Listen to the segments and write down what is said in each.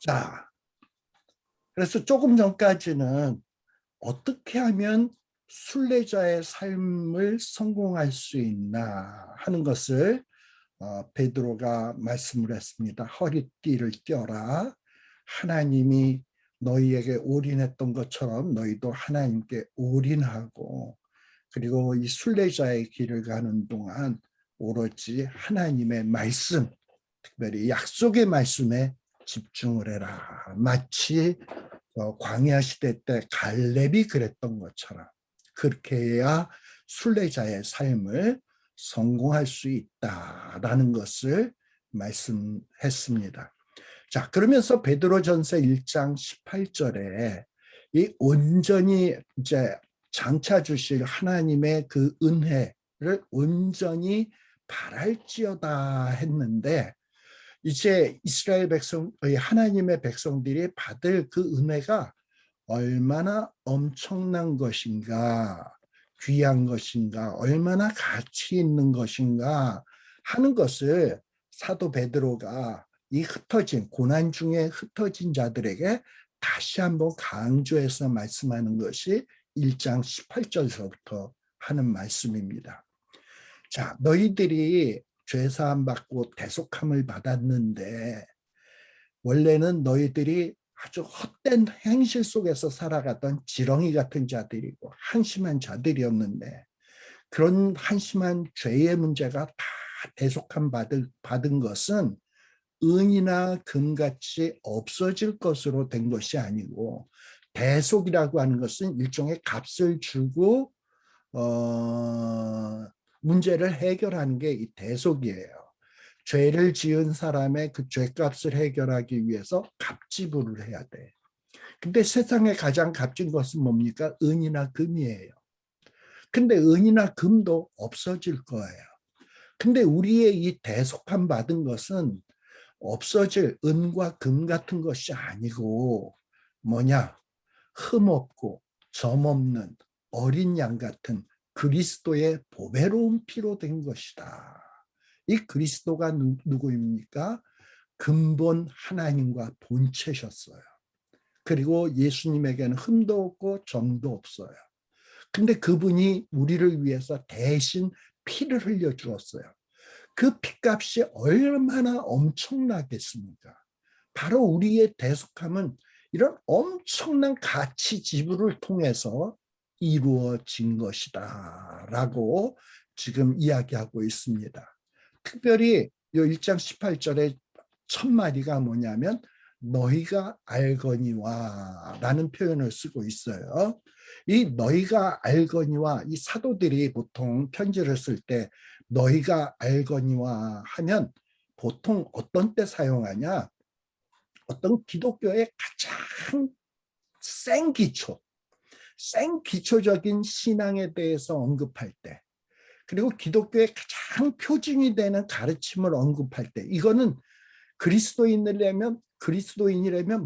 자, 그래서 조금 전까지는 어떻게 하면 순례자의 삶을 성공할 수 있나 하는 것을 베드로가 말씀을 했습니다. 허리띠를 떼어라. 하나님이 너희에게 올인했던 것처럼 너희도 하나님께 올인하고, 그리고 이 순례자의 길을 가는 동안 오로지 하나님의 말씀, 특별히 약속의 말씀에 집중을 해라. 마치 광야 시대 때 갈렙이 그랬던 것처럼 그렇게 해야 순례자의 삶을 성공할 수 있다라는 것을 말씀했습니다. 자, 그러면서 베드로전서 1장 18절에 이 온전히 이제 장차 주실 하나님의 그 은혜를 온전히 바랄지어다 했는데, 이제 이스라엘 백성, 하나님의 백성들이 받을 그 은혜가 얼마나 엄청난 것인가, 귀한 것인가, 얼마나 가치 있는 것인가 하는 것을 사도 베드로가 이 흩어진, 고난 중에 흩어진 자들에게 다시 한번 강조해서 말씀하는 것이 1장 18절서부터 하는 말씀입니다. 자, 너희들이 죄사함 받고 대속함을 받았는데 원래는 너희들이 아주 헛된 행실 속에서 살아가던 지렁이 같은 자들이고 한심한 자들이었는데, 그런 한심한 죄의 문제가 다 대속함 받은 것은 은이나 금같이 없어질 것으로 된 것이 아니고, 대속이라고 하는 것은 일종의 값을 주고 문제를 해결하는 게 이 대속이에요. 죄를 지은 사람의 그 죄값을 해결하기 위해서 값지불을 해야 돼. 근데 세상에 가장 값진 것은 뭡니까? 은이나 금이에요. 근데 은이나 금도 없어질 거예요. 근데 우리의 이 대속함 받은 것은 없어질 은과 금 같은 것이 아니고 뭐냐? 흠없고 점없는 어린 양 같은 그리스도의 보배로운 피로 된 것이다. 이 그리스도가 누구입니까? 근본 하나님과 본체셨어요. 그리고 예수님에게는 흠도 없고 점도 없어요. 근데 그분이 우리를 위해서 대신 피를 흘려 주었어요. 그 피값이 얼마나 엄청나겠습니까? 바로 우리의 대속함은 이런 엄청난 가치 지불을 통해서 이루어진 것이다 라고 지금 이야기하고 있습니다. 특별히 이 1장 18절의 첫 마디가 뭐냐면 너희가 알거니와 라는 표현을 쓰고 있어요. 이 너희가 알거니와, 이 사도들이 보통 편지를 쓸 때 너희가 알거니와 하면 보통 어떤 때 사용하냐? 어떤 기독교의 가장 센 기초적인 신앙에 대해서 언급할 때, 그리고 기독교의 가장 표준이 되는 가르침을 언급할 때, 이거는 그리스도인이라면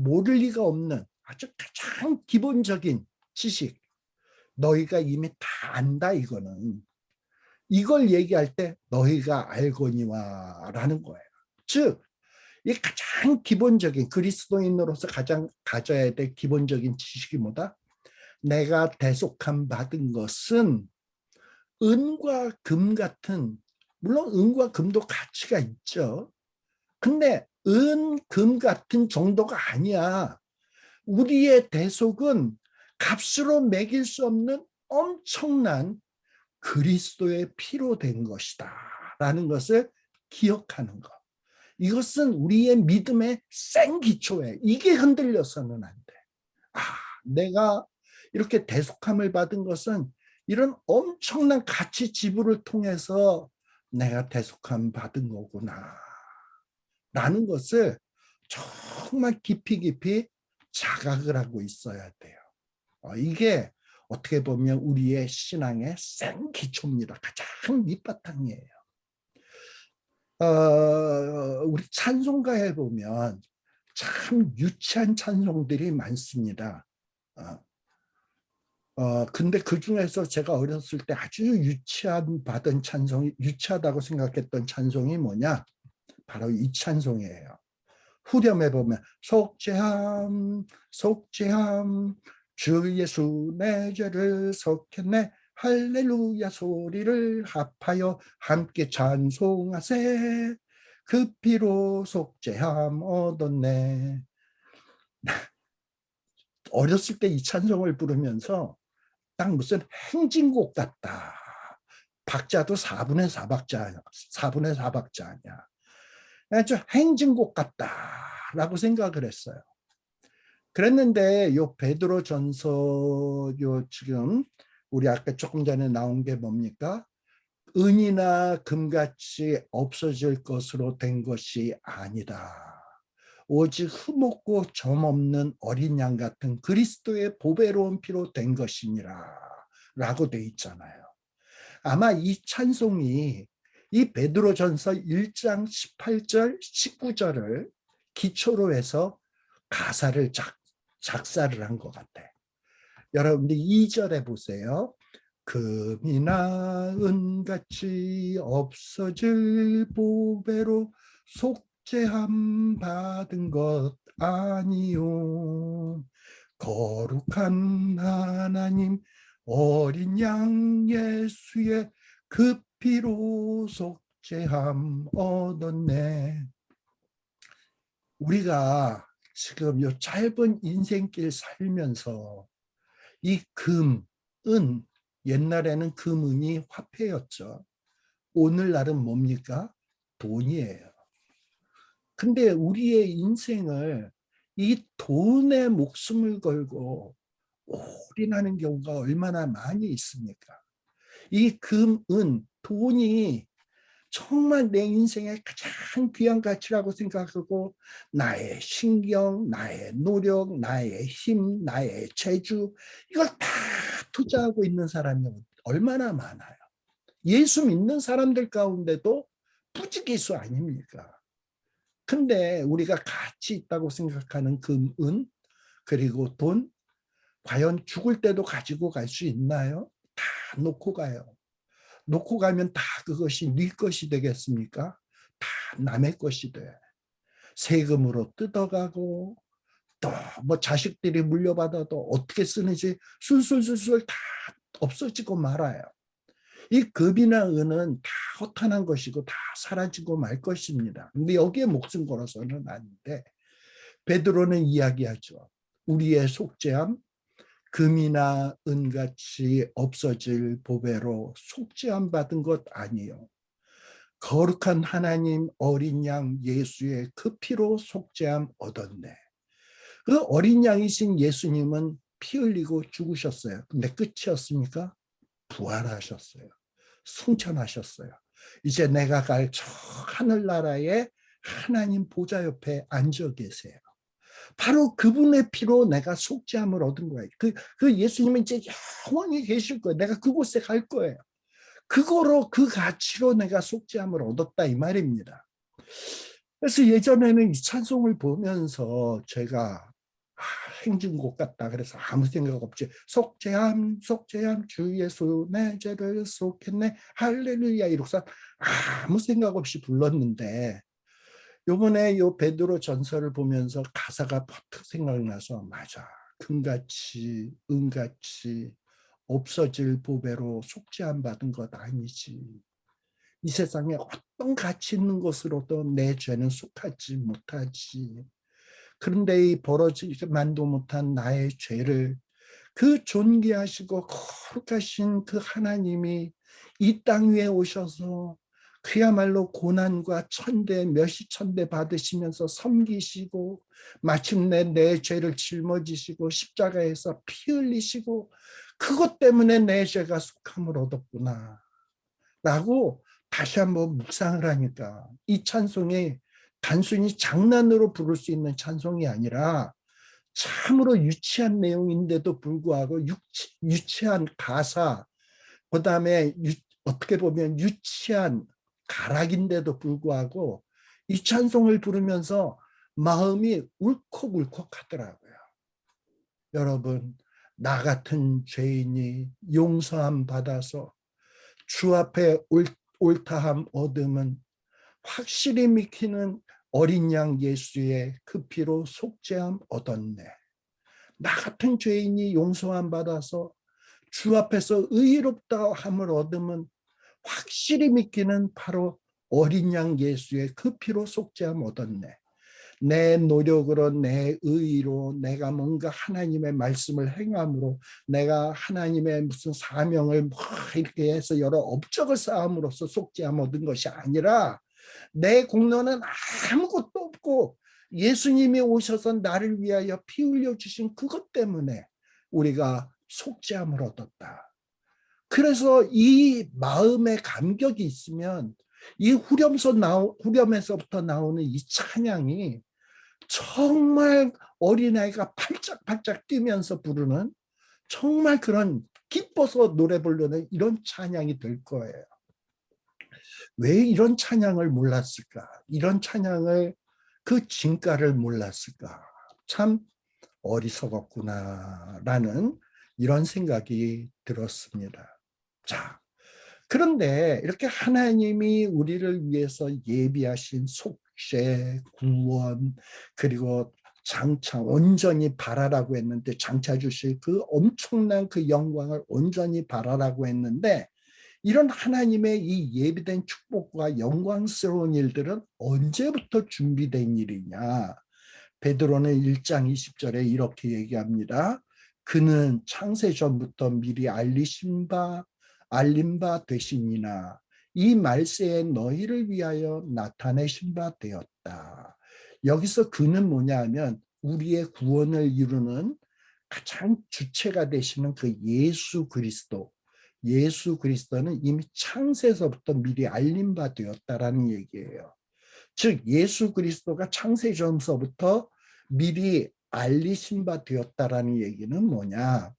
모를 리가 없는 아주 가장 기본적인 지식, 너희가 이미 다 안다, 이걸 얘기할 때 너희가 알거니와 라는 거예요. 즉, 이 가장 기본적인, 그리스도인으로서 가장 가져야 될 기본적인 지식이 뭐다? 내가 대속함 받은 것은 은과 금 같은, 물론 은과 금도 가치가 있죠. 근데 은, 금 같은 정도가 아니야. 우리의 대속은 값으로 매길 수 없는 엄청난 그리스도의 피로 된 것이다 라는 것을 기억하는 것. 이것은 우리의 믿음의 센 기초에, 이게 흔들려서는 안 돼. 아, 내가 이렇게 대속함을 받은 것은 이런 엄청난 가치 지불을 통해서 내가 대속함 받은 거구나 라는 것을 정말 깊이 자각을 하고 있어야 돼요. 이게 어떻게 보면 우리의 신앙의 센 기초입니다. 가장 밑바탕이에요. 우리 찬송가에 보면 참 유치한 찬송들이 많습니다. 근데 그 중에서 제가 어렸을 때 아주 유치하다고 생각했던 찬송이 뭐냐? 바로 이 찬송이에요. 후렴에 보면 속죄함 속죄함 주 예수 내 죄를 속했네 할렐루야 소리를 합하여 함께 찬송하세 그 피로 속죄함 얻었네. 어렸을 때 이 찬송을 부르면서 딱 무슨 행진곡 같다. 박자도 4분의 4박자, 4분의 4박자 아니야. 아주 행진곡 같다라고 생각을 했어요. 그랬는데 요 베드로전서 요 지금 우리 아까 조금 전에 나온 게 뭡니까? 은이나 금같이 없어질 것으로 된 것이 아니다. 오직 흠없고 점없는 어린 양 같은 그리스도의 보배로운 피로 된 것이니라 라고 돼 있잖아요. 아마 이 찬송이 이 베드로전서 1장 18절 19절을 기초로 해서 가사를 작사를 한 것 같아. 여러분들 2절에 보세요. 금이나 은같이 없어질 보배로 속죄함 받은 것 아니요. 거룩한 하나님 어린 양 예수의 그 피로 속죄함 얻었네. 우리가 지금 요 짧은 인생길 살면서 이 금, 은, 옛날에는 금은이 화폐였죠. 오늘날은 뭡니까? 돈이에요. 근데 우리의 인생을 이 돈에 목숨을 걸고 올인하는 경우가 얼마나 많이 있습니까? 이 금, 은, 돈이 정말 내 인생의 가장 귀한 가치라고 생각하고 나의 신경, 나의 노력, 나의 힘, 나의 재주 이걸 다 투자하고 있는 사람이 얼마나 많아요. 예수 믿는 사람들 가운데도 부지기수 아닙니까? 근데 우리가 가치 있다고 생각하는 금, 은, 그리고 돈 과연 죽을 때도 가지고 갈 수 있나요? 다 놓고 가요. 놓고 가면 다 그것이 네 것이 되겠습니까? 다 남의 것이 돼. 세금으로 뜯어가고 또 뭐 자식들이 물려받아도 어떻게 쓰는지 술술술술 다 없어지고 말아요. 이 금이나 은은 다 허탄한 것이고 다 사라지고 말 것입니다. 근데 여기에 목숨 걸어서는 아닌데 베드로는 이야기하죠. 우리의 속죄함 금이나 은같이 없어질 보배로 속죄함 받은 것 아니요. 거룩한 하나님 어린 양 예수의 그 피로 속죄함 얻었네. 그 어린 양이신 예수님은 피 흘리고 죽으셨어요. 근데 끝이었습니까? 부활하셨어요. 승천하셨어요. 이제 내가 갈 저 하늘나라에 하나님 보좌 옆에 앉아 계세요. 바로 그분의 피로 내가 속죄함을 얻은 거예요. 그 예수님은 이제 영원히 계실 거예요. 내가 그곳에 갈 거예요. 그거로 그 가치로 내가 속죄함을 얻었다 이 말입니다. 그래서 예전에는 이 찬송을 보면서 제가 행진곡 같다 그래서 아무 생각 없이 속죄함 속죄함 주 예수 내 죄를 속했네 할렐루야 이러고서 아무 생각 없이 불렀는데 요번에 요 베드로 전서를 보면서 가사가 퍼뜩 생각나서 맞아 금같이 은같이 없어질 보배로 속죄함 받은 것 아니지. 이 세상에 어떤 가치 있는 것으로도 내 죄는 속하지 못하지. 그런데 이 벌어지만도 못한 나의 죄를 그 존귀하시고 거룩하신 그 하나님이 이 땅 위에 오셔서 그야말로 고난과 천대 몇십천대 받으시면서 섬기시고 마침내 내 죄를 짊어지시고 십자가에서 피 흘리시고 그것 때문에 내 죄가 속함을 얻었구나 라고 다시 한번 묵상을 하니까 이 찬송이 단순히 장난으로 부를 수 있는 찬송이 아니라 참으로 유치한 내용인데도 불구하고 유치한 가사, 그 다음에 어떻게 보면 유치한 가락인데도 불구하고 이 찬송을 부르면서 마음이 울컥울컥 하더라고요. 여러분, 나 같은 죄인이 용서함 받아서 주 앞에 옳다함 얻음은 확실히 믿기는 어린 양 예수의 그 피로 속죄함 얻었네. 나 같은 죄인이 용서함 받아서 주 앞에서 의롭다 함을 얻으면 확실히 믿기는 바로 어린 양 예수의 그 피로 속죄함 얻었네. 내 노력으로 내 의의로 내가 뭔가 하나님의 말씀을 행함으로 내가 하나님의 무슨 사명을 이렇게 해서 여러 업적을 쌓음으로써 속죄함 얻은 것이 아니라 내 공로는 아무것도 없고 예수님이 오셔서 나를 위하여 피 흘려 주신 그것 때문에 우리가 속죄함을 얻었다. 그래서 이 마음의 감격이 있으면 이 후렴에서부터 나오는 이 찬양이 정말 어린아이가 팔짝팔짝 뛰면서 부르는 정말 그런 기뻐서 노래 부르는 이런 찬양이 될 거예요. 왜 이런 찬양을 몰랐을까? 이런 찬양을 그 진가를 몰랐을까? 참 어리석었구나라는 이런 생각이 들었습니다. 자, 그런데 이렇게 하나님이 우리를 위해서 예비하신 속죄, 구원, 그리고 장차 온전히 바라라고 했는데 장차 주실 그 엄청난 그 영광을 온전히 바라라고 했는데 이런 하나님의 이 예비된 축복과 영광스러운 일들은 언제부터 준비된 일이냐? 베드로는 1장 20절에 이렇게 얘기합니다. 그는 창세 전부터 미리 알린 바 되시니나 이 말세에 너희를 위하여 나타내신 바 되었다. 여기서 그는 뭐냐 하면 우리의 구원을 이루는 가장 주체가 되시는 그 예수 그리스도. 예수 그리스도는 이미 창세에서부터 미리 알린 바 되었다라는 얘기예요. 즉 예수 그리스도가 창세 전서부터 미리 알리신 바 되었다라는 얘기는 뭐냐?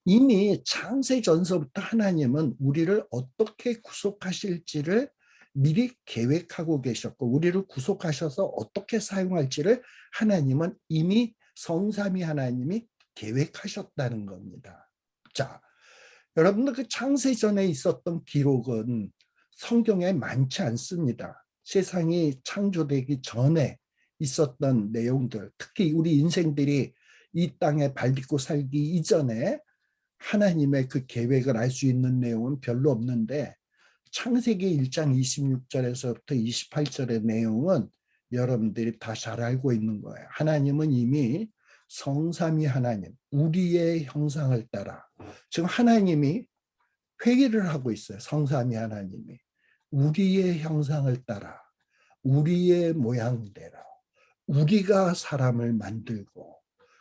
이미 창세 전서부터 하나님은 우리를 어떻게 구속하실지를 미리 계획하고 계셨고 우리를 구속하셔서 어떻게 사용할지를 하나님은 이미 성삼위 하나님이 계획하셨다는 겁니다. 자, 여러분들 그 창세 전에 있었던 기록은 성경에 많지 않습니다. 세상이 창조되기 전에 있었던 내용들, 특히 우리 인생들이 이 땅에 발 딛고 살기 이전에 하나님의 그 계획을 알 수 있는 내용은 별로 없는데 창세기 1장 26절에서부터 28절의 내용은 여러분들이 다 잘 알고 있는 거예요. 하나님은 이미 성삼위 하나님, 우리의 형상을 따라 지금 하나님이 회의를 하고 있어요. 성삼위 하나님이 우리의 형상을 따라 우리의 모양대로 우리가 사람을 만들고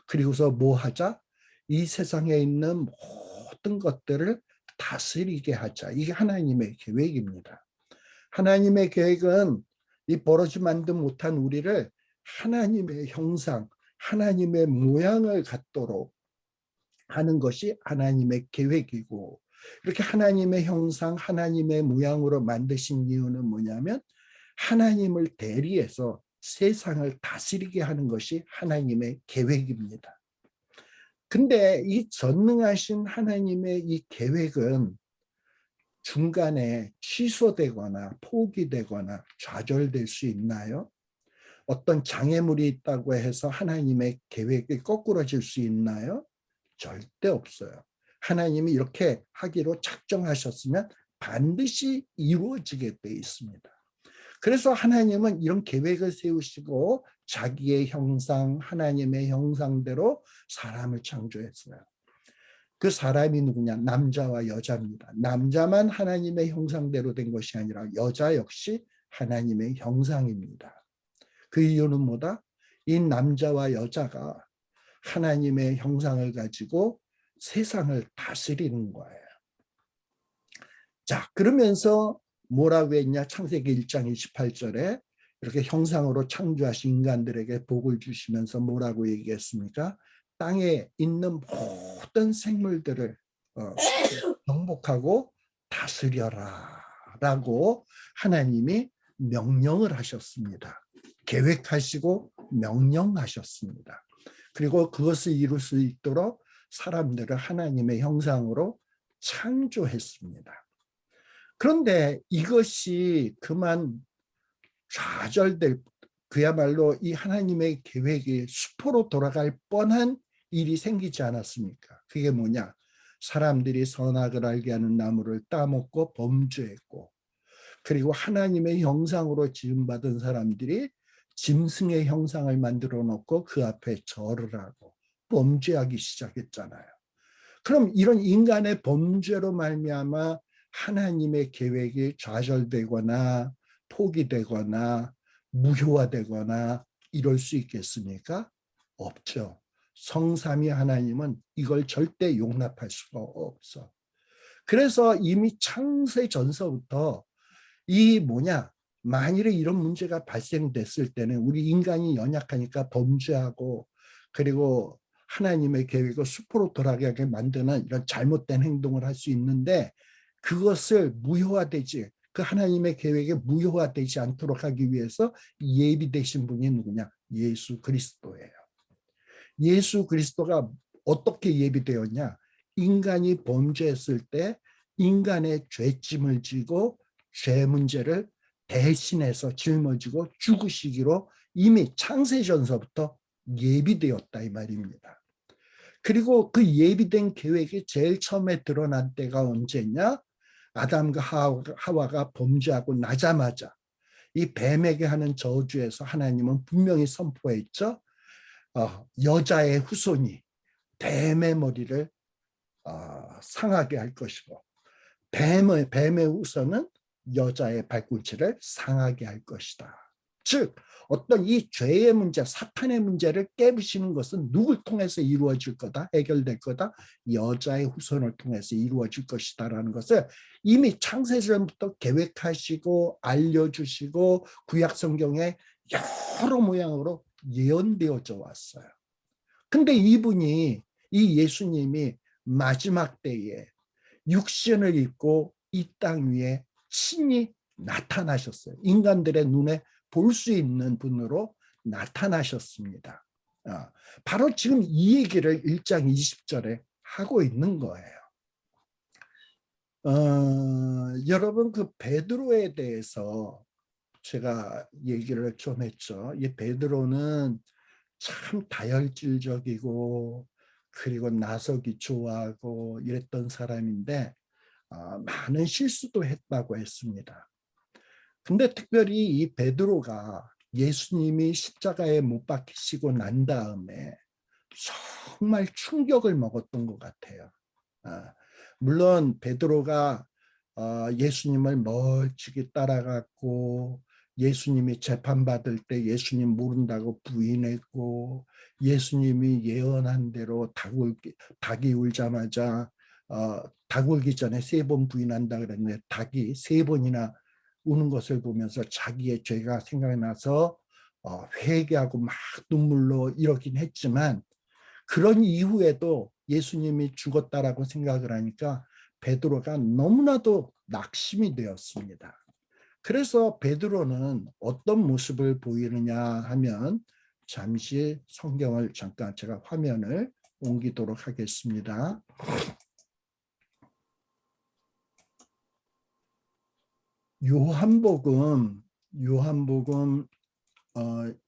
그리고서 뭐 하자? 이 세상에 있는 모든 것들을 다스리게 하자. 이게 하나님의 계획입니다. 하나님의 계획은 이 버러지만도 못한 우리를 하나님의 형상, 하나님의 모양을 갖도록 하는 것이 하나님의 계획이고 이렇게 하나님의 형상, 하나님의 모양으로 만드신 이유는 뭐냐면 하나님을 대리해서 세상을 다스리게 하는 것이 하나님의 계획입니다. 근데 이 전능하신 하나님의 이 계획은 중간에 취소되거나 포기되거나 좌절될 수 있나요? 어떤 장애물이 있다고 해서 하나님의 계획이 거꾸러질 수 있나요? 절대 없어요. 하나님이 이렇게 하기로 작정하셨으면 반드시 이루어지게 돼 있습니다. 그래서 하나님은 이런 계획을 세우시고 자기의 형상, 하나님의 형상대로 사람을 창조했어요. 그 사람이 누구냐? 남자와 여자입니다. 남자만 하나님의 형상대로 된 것이 아니라 여자 역시 하나님의 형상입니다. 그 이유는 뭐다? 이 남자와 여자가 하나님의 형상을 가지고 세상을 다스리는 거예요. 자, 그러면서 뭐라고 했냐? 창세기 1장 28절에 이렇게 형상으로 창조하신 인간들에게 복을 주시면서 뭐라고 얘기했습니까? 땅에 있는 모든 생물들을 정복하고 다스려라 라고 하나님이 명령을 하셨습니다. 계획하시고 명령하셨습니다. 그리고 그것을 이룰 수 있도록 사람들을 하나님의 형상으로 창조했습니다. 그런데 이것이 그만 좌절될, 그야말로 이 하나님의 계획이 수포로 돌아갈 뻔한 일이 생기지 않았습니까? 그게 뭐냐? 사람들이 선악을 알게 하는 나무를 따먹고 범죄했고, 그리고 하나님의 형상으로 지음받은 사람들이 짐승의 형상을 만들어 놓고 그 앞에 절을 하고 범죄하기 시작했잖아요. 그럼 이런 인간의 범죄로 말미암아 하나님의 계획이 좌절되거나 포기되거나 무효화되거나 이럴 수 있겠습니까? 없죠. 성삼위 하나님은 이걸 절대 용납할 수가 없어. 그래서 이미 창세 전서부터 이 뭐냐, 만일에 이런 문제가 발생됐을 때는 우리 인간이 연약하니까 범죄하고, 그리고 하나님의 계획을 수포로 돌아가게 만드는 이런 잘못된 행동을 할 수 있는데, 그것을 무효화되지, 그 하나님의 계획에 무효화되지 않도록 하기 위해서 예비되신 분이 누구냐? 예수 그리스도예요. 예수 그리스도가 어떻게 예비되었냐? 인간이 범죄했을 때 인간의 죄짐을 지고 죄 문제를 대신해서 짊어지고 죽으시기로 이미 창세전서부터 예비되었다 이 말입니다. 그리고 그 예비된 계획이 제일 처음에 드러난 때가 언제냐? 아담과 하와가 범죄하고 나자마자 이 뱀에게 하는 저주에서 하나님은 분명히 선포했죠. 여자의 후손이 뱀의 머리를 상하게 할 것이고, 뱀의 후손은 여자의 발꿈치를 상하게 할 것이다. 즉 어떤 이 죄의 문제, 사탄의 문제를 깨부시는 것은 누굴 통해서 이루어질 거다, 해결될 거다? 여자의 후손을 통해서 이루어질 것이다라는 것을 이미 창세전부터 계획하시고 알려주시고 구약 성경에 여러 모양으로 예언되어져 왔어요. 근데 이분이, 이 예수님이 마지막 때에 육신을 입고 이 땅 위에 신이 나타나셨어요. 인간들의 눈에 볼 수 있는 분으로 나타나셨습니다. 바로 지금 이 얘기를 1장 20절에 하고 있는 거예요. 여러분, 그 베드로에 대해서 제가 얘기를 좀 했죠. 이 베드로는 참 다혈질적이고, 그리고 나서기 좋아하고 이랬던 사람인데 많은 실수도 했다고 했습니다. 근데 특별히 이 베드로가 예수님이 십자가에 못 박히시고 난 다음에 정말 충격을 먹었던 것 같아요. 물론 베드로가 예수님을 멀찍이 따라갔고, 예수님이 재판받을 때 예수님 모른다고 부인했고, 예수님이 예언한 대로 닭이 울자마자 닭 울기 전에 3번 부인한다 그랬는데 닭이 3번이나 우는 것을 보면서 자기의 죄가 생각나서 회개하고 막 눈물로 이러긴 했지만, 그런 이후에도 예수님이 죽었다라고 생각을 하니까 베드로가 너무나도 낙심이 되었습니다. 그래서 베드로는 어떤 모습을 보이느냐 하면, 잠시 성경을 잠깐 제가 화면을 옮기도록 하겠습니다. 요한복음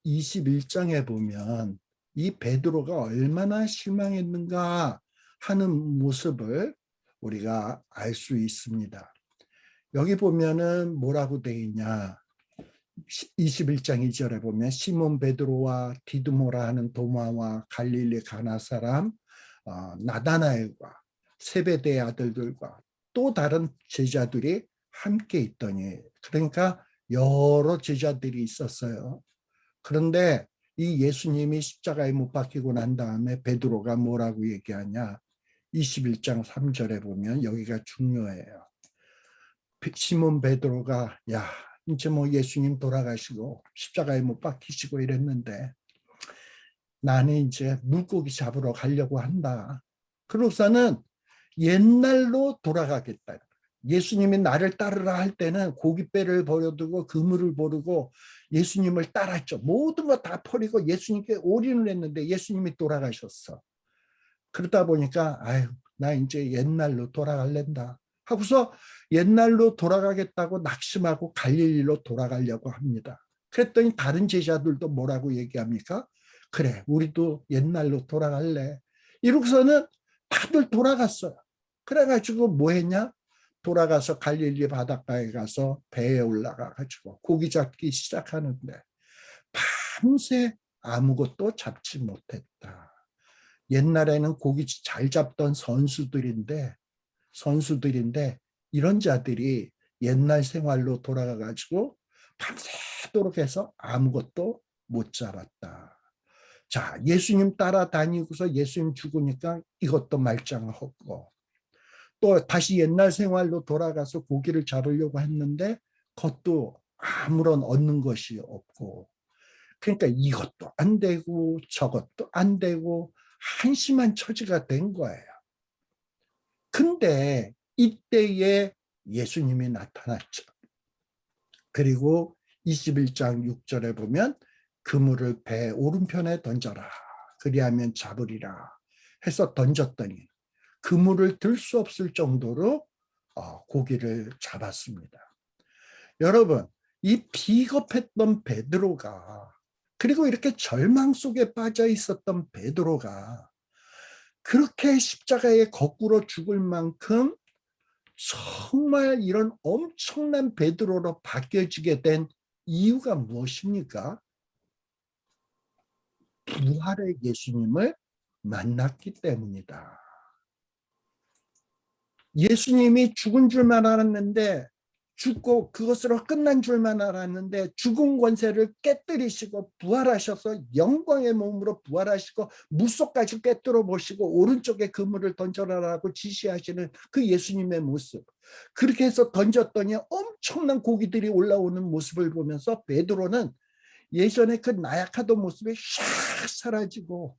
21장에 보면 이 베드로가 얼마나 실망했는가 하는 모습을 우리가 알 수 있습니다. 여기 보면은 뭐라고 되어 있냐? 21장 2절에 보면 시몬 베드로와 디두모라 하는 도마와 갈릴리 가나 사람 나다나엘과 세베대의 아들들과 또 다른 제자들이 함께 있더니, 그러니까 여러 제자들이 있었어요. 그런데 이 예수님이 십자가에 못 박히고 난 다음에 베드로가 뭐라고 얘기하냐? 21장 3절에 보면 여기가 중요해요. 시몬 베드로가, 야, 이제 뭐 예수님 돌아가시고 십자가에 못 박히시고 이랬는데 나는 이제 물고기 잡으러 가려고 한다. 그러고서는 옛날로 돌아가겠다. 예수님이 나를 따르라 할 때는 고깃배를 버려두고 그물을 버리고 예수님을 따랐죠. 모든 거 다 버리고 예수님께 올인을 했는데 예수님이 돌아가셨어. 그러다 보니까 아유, 나 이제 옛날로 돌아갈랜다 하고서 옛날로 돌아가겠다고 낙심하고 갈릴리로 돌아가려고 합니다. 그랬더니 다른 제자들도 뭐라고 얘기합니까? 그래, 우리도 옛날로 돌아갈래. 이러고서는 다들 돌아갔어요. 그래가지고 뭐 했냐? 돌아가서 갈릴리 바닷가에 가서 배에 올라가가지고 고기 잡기 시작하는데 밤새 아무것도 잡지 못했다. 옛날에는 고기 잘 잡던 선수들인데 이런 자들이 옛날 생활로 돌아가가지고 밤새도록 해서 아무것도 못 잡았다. 자, 예수님 따라다니고서 예수님 죽으니까 이것도 말짱하고 또 다시 옛날 생활로 돌아가서 고기를 잡으려고 했는데 그것도 아무런 얻는 것이 없고 그러니까 이것도 안 되고 저것도 안 되고 한심한 처지가 된 거예요. 근데 이때에 예수님이 나타났죠. 그리고 21장 6절에 보면 그물을 배 오른편에 던져라. 그리하면 잡으리라 해서 던졌더니 그물을 들 수 없을 정도로 고기를 잡았습니다. 여러분, 이 비겁했던 베드로가 그리고 이렇게 절망 속에 빠져 있었던 베드로가 그렇게 십자가에 거꾸로 죽을 만큼 정말 이런 엄청난 베드로로 바뀌어지게 된 이유가 무엇입니까? 부활의 예수님을 만났기 때문이다. 예수님이 죽은 줄만 알았는데 죽고 그것으로 끝난 줄만 알았는데 죽은 권세를 깨뜨리시고 부활하셔서 영광의 몸으로 부활하시고 무속까지 깨뜨려 보시고 오른쪽에 그물을 던져라라고 지시하시는 그 예수님의 모습, 그렇게 해서 던졌더니 엄청난 고기들이 올라오는 모습을 보면서 베드로는 예전에 그 나약하던 모습이 샥 사라지고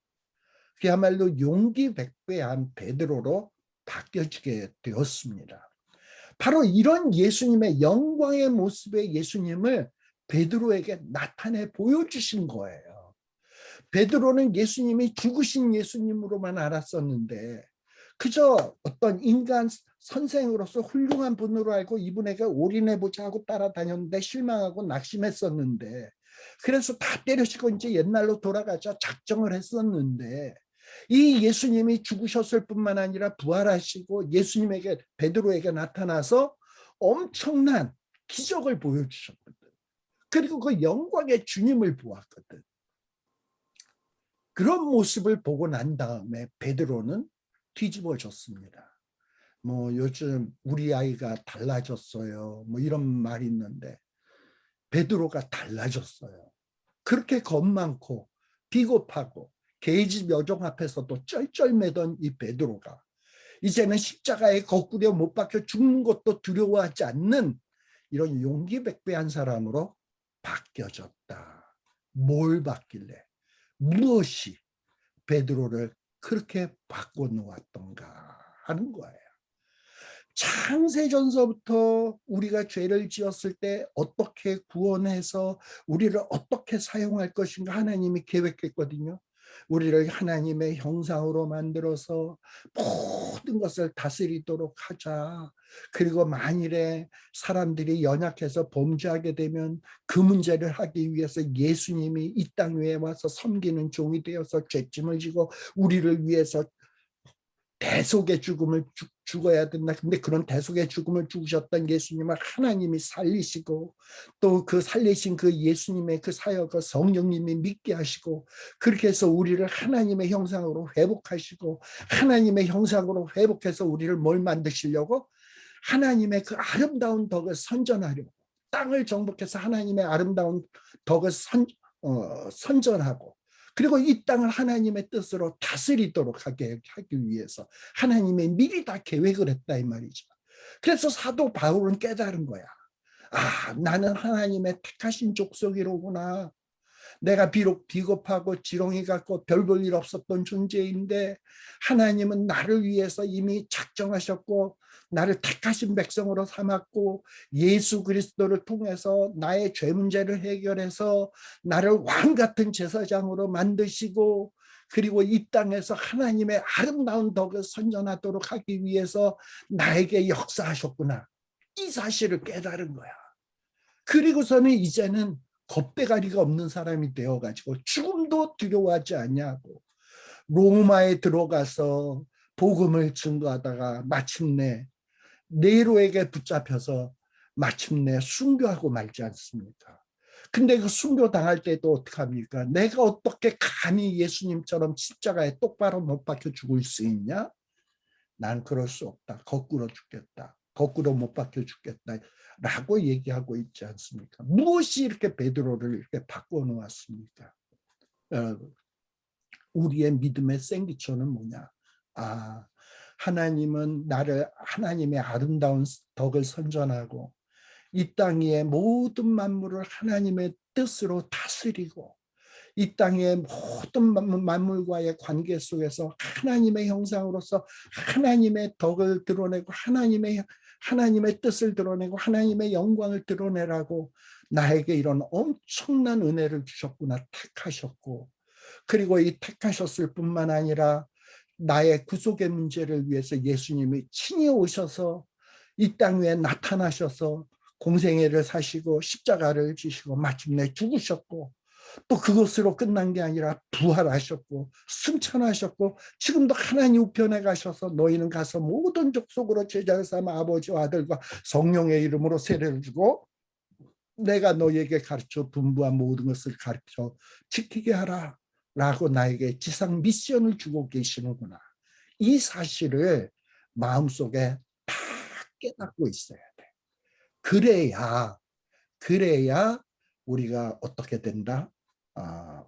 그야말로 용기 백배한 베드로로 바뀌어지게 되었습니다. 바로 이런 예수님의 영광의 모습의 예수님을 베드로에게 나타내 보여주신 거예요. 베드로는 예수님이 죽으신 예수님으로만 알았었는데 그저 어떤 인간 선생으로서 훌륭한 분으로 알고 이분에게 올인해보자 하고 따라다녔는데 실망하고 낙심했었는데 그래서 다 때려치고 이제 옛날로 돌아가자 작정을 했었는데 이 예수님이 죽으셨을 뿐만 아니라 부활하시고 예수님에게 베드로에게 나타나서 엄청난 기적을 보여주셨거든. 그리고 그 영광의 주님을 보았거든. 그런 모습을 보고 난 다음에 베드로는 뒤집어졌습니다. 뭐 요즘 우리 아이가 달라졌어요. 뭐 이런 말이 있는데 베드로가 달라졌어요. 그렇게 겁 많고 비겁하고 계집 여종 앞에서도 쩔쩔매던 이 베드로가 이제는 십자가에 거꾸려 못 박혀 죽는 것도 두려워하지 않는 이런 용기백배한 사람으로 바뀌어졌다. 뭘 바길래? 무엇이 베드로를 그렇게 바꿔놓았던가 하는 거예요. 창세전서부터 우리가 죄를 지었을 때 어떻게 구원해서 우리를 어떻게 사용할 것인가 하나님이 계획했거든요. 우리를 하나님의 형상으로 만들어서 모든 것을 다스리도록 하자. 그리고 만일에 사람들이 연약해서 범죄하게 되면 그 문제를 하기 위해서 예수님이 이 땅 위에 와서 섬기는 종이 되어서 죄짐을 지고 우리를 위해서 대속의 죽음을 죽어야 된다. 근데 그런 대속의 죽음을 죽으셨던 예수님을 하나님이 살리시고 또 그 살리신 그 예수님의 그 사역을 성령님이 믿게 하시고 그렇게 해서 우리를 하나님의 형상으로 회복하시고 하나님의 형상으로 회복해서 우리를 뭘 만드시려고? 하나님의 그 아름다운 덕을 선전하려고 땅을 정복해서 하나님의 아름다운 덕을 선전하고 그리고 이 땅을 하나님의 뜻으로 다스리도록 하기 위해서 하나님의 미리 다 계획을 했다 이 말이죠. 그래서 사도 바울은 깨달은 거야. 아, 나는 하나님의 택하신 족속이로구나. 내가 비록 비겁하고 지렁이 같고 별 볼 일 없었던 존재인데 하나님은 나를 위해서 이미 작정하셨고 나를 택하신 백성으로 삼았고 예수 그리스도를 통해서 나의 죄 문제를 해결해서 나를 왕 같은 제사장으로 만드시고 그리고 이 땅에서 하나님의 아름다운 덕을 선전하도록 하기 위해서 나에게 역사하셨구나. 이 사실을 깨달은 거야. 그리고서는 이제는 겁대가리가 없는 사람이 되어가지고 죽음도 두려워하지 않냐고 로마에 들어가서 복음을 증거하다가 마침내 네로에게 붙잡혀서 마침내 순교하고 말지 않습니까? 근데 그 순교 당할 때도 어떡합니까? 내가 어떻게 감히 예수님처럼 십자가에 똑바로 못 박혀 죽을 수 있냐? 난 그럴 수 없다. 거꾸로 죽겠다. 거꾸로 못 박혀 죽겠다. 라고 얘기하고 있지 않습니까? 무엇이 이렇게 베드로를 이렇게 바꿔 놓았습니까? 우리의 믿음의 생기초는 뭐냐? 하나님은 나를 하나님의 아름다운 덕을 선전하고 이 땅 위의 모든 만물을 하나님의 뜻으로 다스리고 이 땅의 모든 만물과의 관계 속에서 하나님의 형상으로서 하나님의 덕을 드러내고 하나님의 뜻을 드러내고 하나님의 영광을 드러내라고 나에게 이런 엄청난 은혜를 주셨구나, 택하셨고, 그리고 이 택하셨을 뿐만 아니라 나의 구속의 문제를 위해서 예수님이 친히 오셔서 이 땅 위에 나타나셔서 공생애를 사시고 십자가를 지시고 마침내 죽으셨고, 또 그것으로 끝난 게 아니라 부활하셨고 승천하셨고 지금도 하나님 우편에 가셔서 너희는 가서 모든 족속으로 제자를 삼아 아버지와 아들과 성령의 이름으로 세례를 주고 내가 너희에게 가르쳐 분부한 모든 것을 가르쳐 지키게 하라 라고 나에게 지상 미션을 주고 계시는구나. 이 사실을 마음속에 다 깨닫고 있어야 돼. 그래야 우리가 어떻게 된다?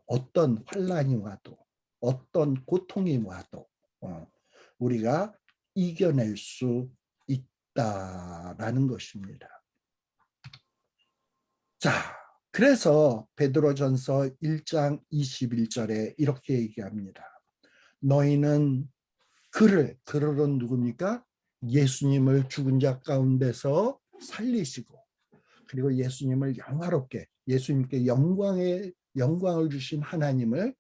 어떤 환난이 와도 어떤 고통이 와도 우리가 이겨낼 수 있다라는 것입니다. 자, 그래서 베드로전서 1장 21절에 이렇게 얘기합니다. 너희는 그를은 누굽니까? 예수님을 죽은 자 가운데서 살리시고 그리고 예수님을 영화롭게 예수님께 영광을 주신 하나님을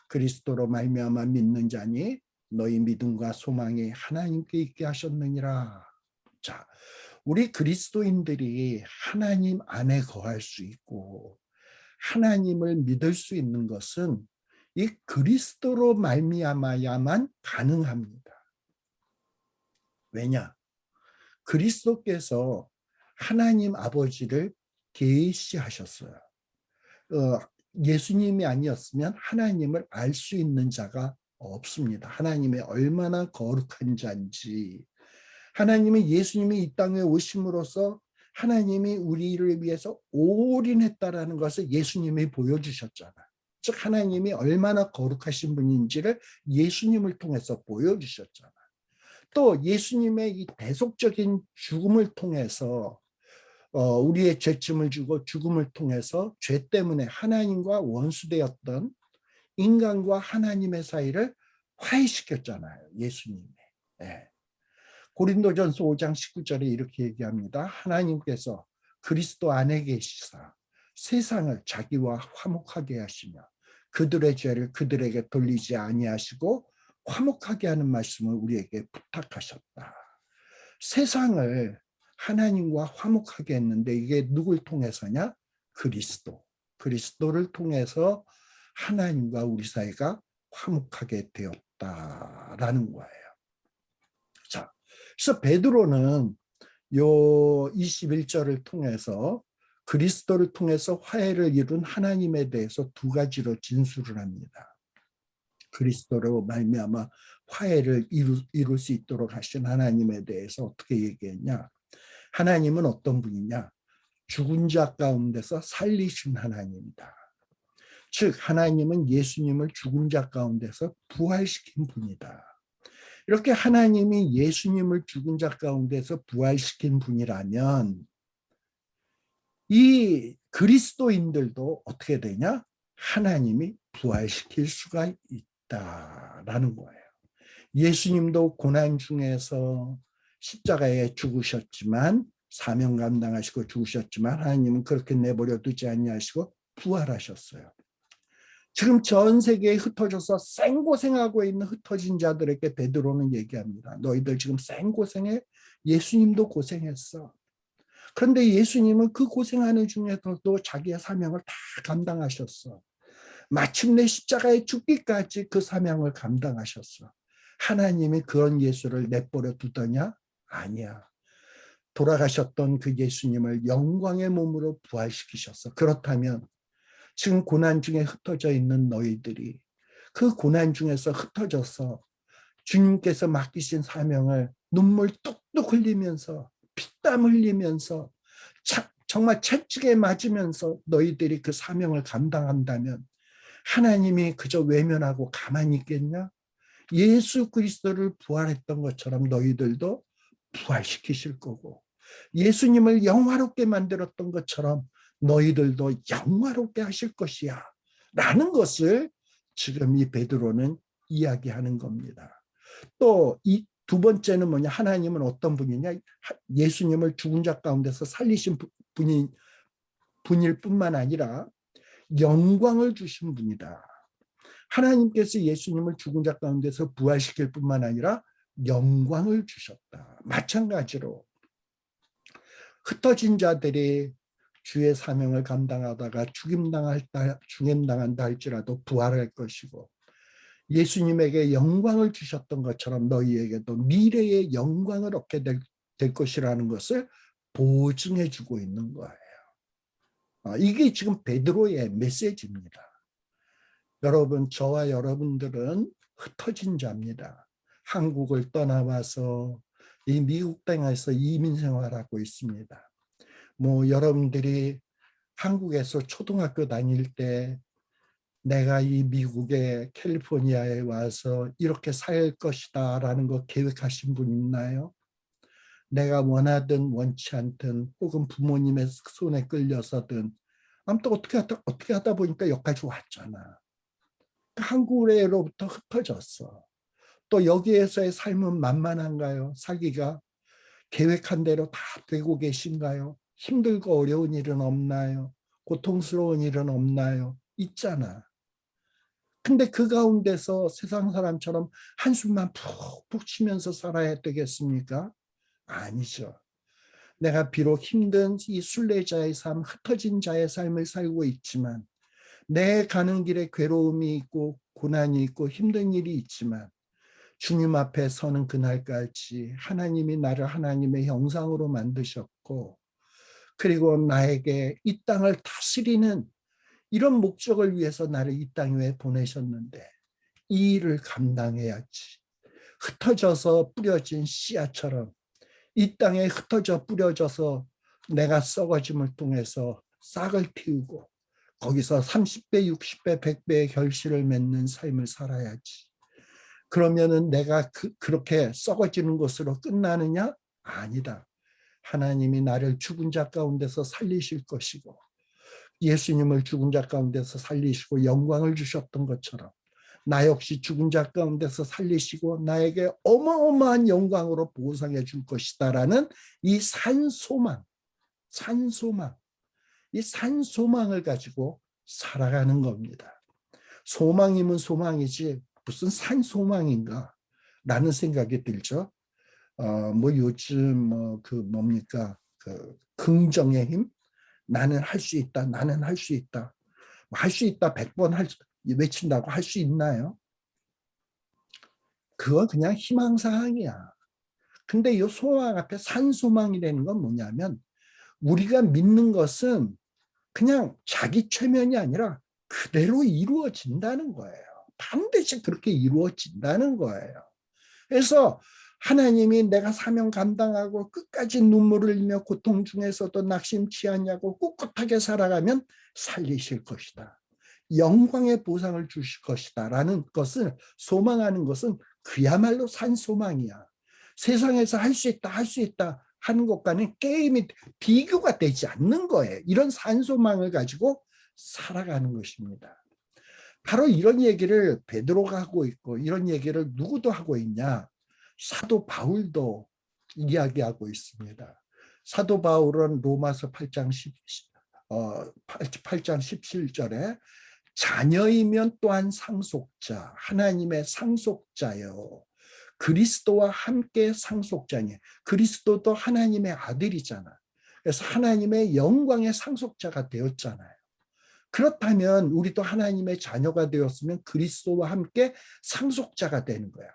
그리스도로 말미암아 믿는 자니 너희 믿음과 소망이 하나님께 있게 하셨느니라. 자, 우리 그리스도인들이 하나님 안에 거할 수 있고 하나님을 믿을 수 있는 것은 이 그리스도로 말미암아야만 가능합니다. 왜냐? 그리스도께서 하나님 아버지를 계시하셨어요. 예수님이 아니었으면 하나님을 알 수 있는 자가 없습니다. 하나님이 얼마나 거룩한 자인지, 하나님은 예수님이 이 땅에 오심으로써 하나님이 우리를 위해서 올인했다라는 것을 예수님이 보여주셨잖아요. 즉 하나님이 얼마나 거룩하신 분인지를 예수님을 통해서 보여주셨잖아요. 또 예수님의 이 대속적인 죽음을 통해서 우리의 죄짐을 주고 죽음을 통해서 죄 때문에 하나님과 원수되었던 인간과 하나님의 사이를 화해시켰잖아요. 예수님이. 네. 고린도전서 5장 19절에 이렇게 얘기합니다. 하나님께서 그리스도 안에 계시사 세상을 자기와 화목하게 하시며 그들의 죄를 그들에게 돌리지 아니하시고 화목하게 하는 말씀을 우리에게 부탁하셨다. 세상을 하나님과 화목하게 했는데 이게 누굴 통해서냐? 그리스도를 통해서 하나님과 우리 사이가 화목하게 되었다라는 거예요. 자, 그래서 베드로는 요 21절을 통해서 그리스도를 통해서 화해를 이룬 하나님에 대해서 두 가지로 진술을 합니다. 그리스도로 말미암아 화해를 이룰 수 있도록 하신 하나님에 대해서 어떻게 얘기했냐? 하나님은 어떤 분이냐? 죽은 자 가운데서 살리신 하나님이다. 즉 하나님은 예수님을 죽은 자 가운데서 부활시킨 분이다. 이렇게 하나님이 예수님을 죽은 자 가운데서 부활시킨 분이라면 이 그리스도인들도 어떻게 되냐? 하나님이 부활시킬 수가 있다라는 거예요. 예수님도 고난 중에서 십자가에 죽으셨지만 사명 감당하시고 죽으셨지만 하나님은 그렇게 내버려 두지 아니하시고 부활하셨어요. 지금 전 세계에 흩어져서 생고생하고 있는 흩어진 자들에게 베드로는 얘기합니다. 너희들 지금 생고생해? 예수님도 고생했어. 그런데 예수님은 그 고생하는 중에서도 자기의 사명을 다 감당하셨어. 마침내 십자가에 죽기까지 그 사명을 감당하셨어. 하나님이 그런 예수를 내버려 두더냐? 아니야. 돌아가셨던 그 예수님을 영광의 몸으로 부활시키셨어. 그렇다면 지금 고난 중에 흩어져 있는 너희들이 그 고난 중에서 흩어져서 주님께서 맡기신 사명을 눈물 뚝뚝 흘리면서 피땀 흘리면서 정말 채찍에 맞으면서 너희들이 그 사명을 감당한다면 하나님이 그저 외면하고 가만히 있겠냐? 예수 그리스도를 부활했던 것처럼 너희들도 부활시키실 거고, 예수님을 영화롭게 만들었던 것처럼 너희들도 영화롭게 하실 것이야 라는 것을 지금 이 베드로는 이야기하는 겁니다. 또 이 두 번째는 뭐냐? 하나님은 어떤 분이냐? 예수님을 죽은 자 가운데서 살리신 분일 뿐만 아니라 영광을 주신 분이다. 하나님께서 예수님을 죽은 자 가운데서 부활시킬 뿐만 아니라 영광을 주셨다. 마찬가지로 흩어진 자들이 주의 사명을 감당하다가 죽임당한다 할지라도 부활할 것이고, 예수님에게 영광을 주셨던 것처럼 너희에게도 미래의 영광을 얻게 될 것이라는 것을 보증해 주고 있는 거예요. 이게 지금 베드로의 메시지입니다. 여러분, 저와 여러분들은 흩어진 자입니다. 한국을 떠나와서 이 미국 땅에서 이민 생활하고 있습니다. 뭐 여러분들이 한국에서 초등학교 다닐 때 내가 이 미국의 캘리포니아에 와서 이렇게 살 것이다 라는 거 계획하신 분 있나요? 내가 원하든 원치 않든 혹은 부모님의 손에 끌려서든 아무튼 어떻게 하다 보니까 여기까지 왔잖아. 한국으로부터 흩어졌어. 또 여기에서의 삶은 만만한가요? 살기가 계획한 대로 다 되고 계신가요? 힘들고 어려운 일은 없나요? 고통스러운 일은 없나요? 있잖아. 근데 그 가운데서 세상 사람처럼 한숨만 푹푹 쉬면서 살아야 되겠습니까? 아니죠. 내가 비록 힘든 이 순례자의 삶, 흩어진 자의 삶을 살고 있지만, 내 가는 길에 괴로움이 있고 고난이 있고 힘든 일이 있지만, 주님 앞에 서는 그날까지 하나님이 나를 하나님의 형상으로 만드셨고, 그리고 나에게 이 땅을 다스리는 이런 목적을 위해서 나를 이 땅 위에 보내셨는데 이 일을 감당해야지. 흩어져서 뿌려진 씨앗처럼 이 땅에 흩어져 뿌려져서 내가 썩어짐을 통해서 싹을 틔우고 거기서 30배, 60배, 100배의 결실을 맺는 삶을 살아야지. 그러면은 내가 그렇게 썩어지는 것으로 끝나느냐? 아니다. 하나님이 나를 죽은 자 가운데서 살리실 것이고, 예수님을 죽은 자 가운데서 살리시고 영광을 주셨던 것처럼 나 역시 죽은 자 가운데서 살리시고 나에게 어마어마한 영광으로 보상해 줄 것이다라는 이 산소망, 이 산소망을 가지고 살아가는 겁니다. 소망이면 소망이지 무슨 산소망인가 라는 생각이 들죠. 뭐 요즘 그 뭡니까? 그 긍정의 힘? 나는 할 수 있다. 나는 할 수 있다. 할 수 있다 100번 외친다고 할 수 있나요? 그건 그냥 희망사항이야. 근데 이 소망 앞에 산소망이라는 건 뭐냐면 우리가 믿는 것은 그냥 자기 최면이 아니라 그대로 이루어진다는 거예요. 반드시 그렇게 이루어진다는 거예요. 그래서 하나님이 내가 사명 감당하고 끝까지 눈물을 흘리며 고통 중에서도 낙심치 않냐고 꿋꿋하게 살아가면 살리실 것이다. 영광의 보상을 주실 것이다 라는 것을 소망하는 것은 그야말로 산소망이야. 세상에서 할 수 있다 할 수 있다 하는 것과는 게임이 비교가 되지 않는 거예요. 이런 산소망을 가지고 살아가는 것입니다. 바로 이런 얘기를 베드로가 하고 있고 이런 얘기를 누구도 하고 있냐? 사도 바울도 이야기하고 있습니다. 사도 바울은 로마서 8장 17절에 자녀이면 또한 상속자, 하나님의 상속자요. 그리스도와 함께 상속자니. 그리스도도 하나님의 아들이잖아. 그래서 하나님의 영광의 상속자가 되었잖아요. 그렇다면 우리도 하나님의 자녀가 되었으면 그리스도와 함께 상속자가 되는 거야.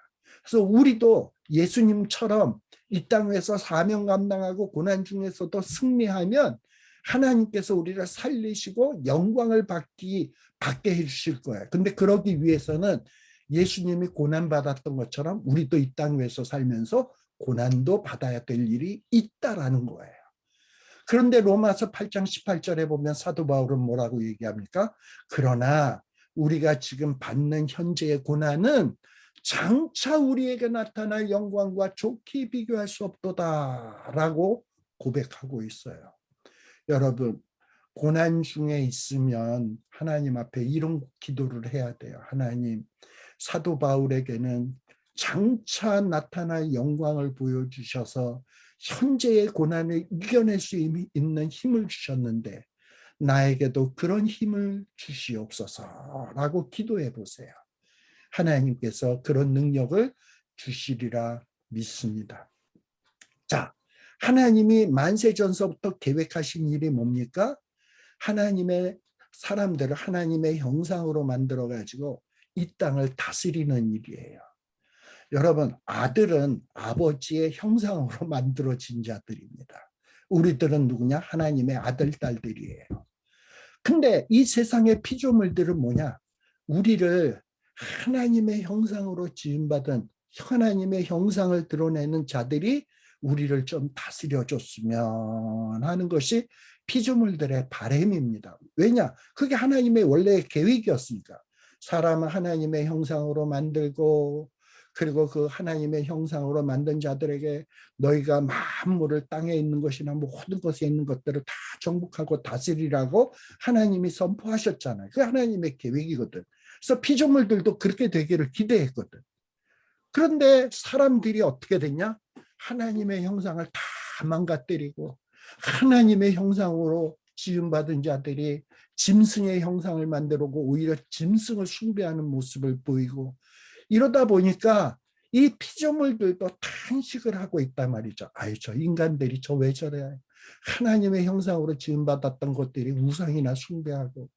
그래서 우리도 예수님처럼 이 땅에서 사명 감당하고 고난 중에서도 승리하면 하나님께서 우리를 살리시고 영광을 받게 해주실 거예요. 근데 그러기 위해서는 예수님이 고난 받았던 것처럼 우리도 이 땅에서 살면서 고난도 받아야 될 일이 있다라는 거예요. 그런데 로마서 8장 18절에 보면 사도 바울은 뭐라고 얘기합니까? 그러나 우리가 지금 받는 현재의 고난은 장차 우리에게 나타날 영광과 좋게 비교할 수 없도다라고 고백하고 있어요. 여러분, 고난 중에 있으면 하나님 앞에 이런 기도를 해야 돼요. 하나님, 사도 바울에게는 장차 나타날 영광을 보여주셔서 현재의 고난을 이겨낼 수 있는 힘을 주셨는데 나에게도 그런 힘을 주시옵소서라고 기도해 보세요. 하나님께서 그런 능력을 주시리라 믿습니다. 자, 하나님이 만세전서부터 계획하신 일이 뭡니까? 하나님의 사람들을 하나님의 형상으로 만들어 가지고 이 땅을 다스리는 일이에요. 여러분, 아들은 아버지의 형상으로 만들어진 자들입니다. 우리들은 누구냐? 하나님의 아들, 딸들이에요. 근데 이 세상의 피조물들은 뭐냐? 우리를 하나님의 형상으로 지음받은 하나님의 형상을 드러내는 자들이 우리를 좀 다스려줬으면 하는 것이 피조물들의 바람입니다. 왜냐? 그게 하나님의 원래의 계획이었으니까. 사람은 하나님의 형상으로 만들고 그리고 그 하나님의 형상으로 만든 자들에게 너희가 만물을 땅에 있는 것이나 모든 것에 있는 것들을 다 정복하고 다스리라고 하나님이 선포하셨잖아요. 그게 하나님의 계획이거든. 그래서 피조물들도 그렇게 되기를 기대했거든. 그런데 사람들이 어떻게 됐냐? 하나님의 형상을 다 망가뜨리고 하나님의 형상으로 지음받은 자들이 짐승의 형상을 만들고 오히려 짐승을 숭배하는 모습을 보이고 이러다 보니까 이 피조물들도 탄식을 하고 있단 말이죠. 아유, 저 인간들이 저 왜 저래? 하나님의 형상으로 지음받았던 것들이 우상이나 숭배하고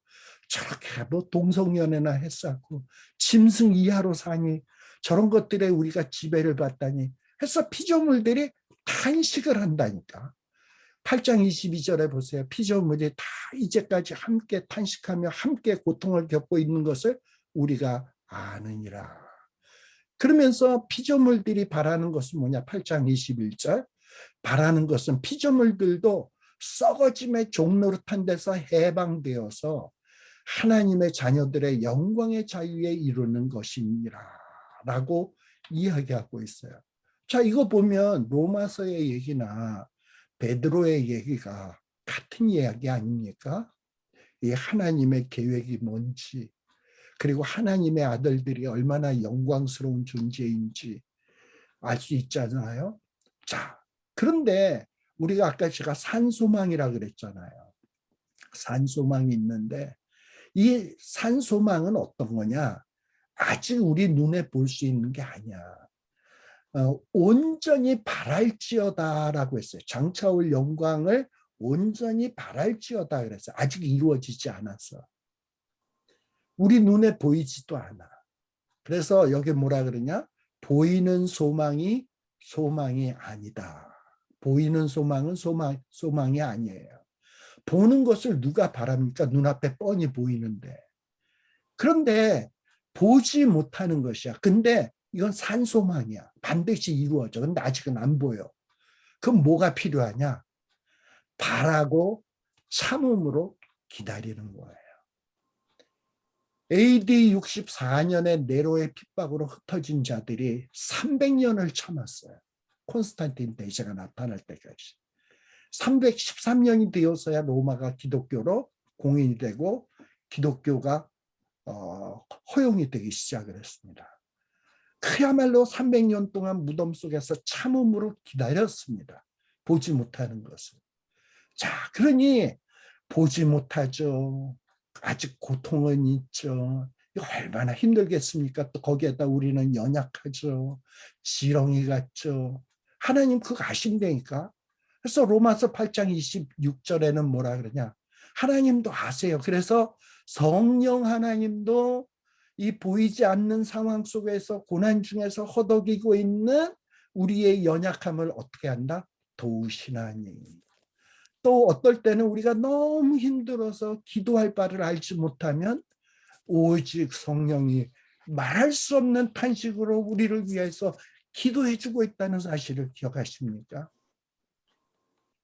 저렇게 뭐 동성연애나 했었고 짐승 이하로 사니 저런 것들에 우리가 지배를 받다니 해서 피조물들이 탄식을 한다니까. 8장 22절에 보세요. 피조물이 다 이제까지 함께 탄식하며 함께 고통을 겪고 있는 것을 우리가 아느니라. 그러면서 피조물들이 바라는 것은 뭐냐? 8장 21절. 바라는 것은 피조물들도 썩어짐의 종노릇한 데서 해방되어서 하나님의 자녀들의 영광의 자유에 이르는 것이니라 라고 이야기하고 있어요. 자, 이거 보면 로마서의 얘기나 베드로의 얘기가 같은 이야기 아닙니까? 이 하나님의 계획이 뭔지 그리고 하나님의 아들들이 얼마나 영광스러운 존재인지 알 수 있잖아요. 자, 그런데 우리가 아까 제가 산소망이라 그랬잖아요. 산소망이 있는데 이 산소망은 어떤 거냐? 아직 우리 눈에 볼 수 있는 게 아니야. 온전히 바랄지어다라고 했어요. 장차 올 영광을 온전히 바랄지어다 그랬어요. 아직 이루어지지 않았어. 우리 눈에 보이지도 않아. 그래서 여기 뭐라 그러냐? 보이는 소망이 소망이 아니다. 보이는 소망은 소망이 아니에요. 보는 것을 누가 바랍니까? 눈앞에 뻔히 보이는데. 그런데 보지 못하는 것이야. 근데 이건 산소망이야. 반드시 이루어져. 근데 아직은 안 보여. 그럼 뭐가 필요하냐? 바라고 참음으로 기다리는 거예요. AD 64년에 네로의 핍박으로 흩어진 자들이 300년을 참았어요. 콘스탄틴 대제가 나타날 때까지. 313년이 되어서야 로마가 기독교로 공인이 되고 기독교가 허용이 되기 시작을 했습니다. 그야말로 300년 동안 무덤 속에서 참음으로 기다렸습니다. 보지 못하는 것을. 자, 그러니 보지 못하죠. 아직 고통은 있죠. 이거 얼마나 힘들겠습니까? 또 거기에다 우리는 연약하죠. 지렁이 같죠. 하나님 그거 아신다니까. 그래서 로마서 8장 26절에는 뭐라 그러냐? 하나님도 아세요. 그래서 성령 하나님도 이 보이지 않는 상황 속에서 고난 중에서 허덕이고 있는 우리의 연약함을 어떻게 한다? 도우시나니. 또 어떨 때는 우리가 너무 힘들어서 기도할 바를 알지 못하면 오직 성령이 말할 수 없는 탄식으로 우리를 위해서 기도해 주고 있다는 사실을 기억하십니까?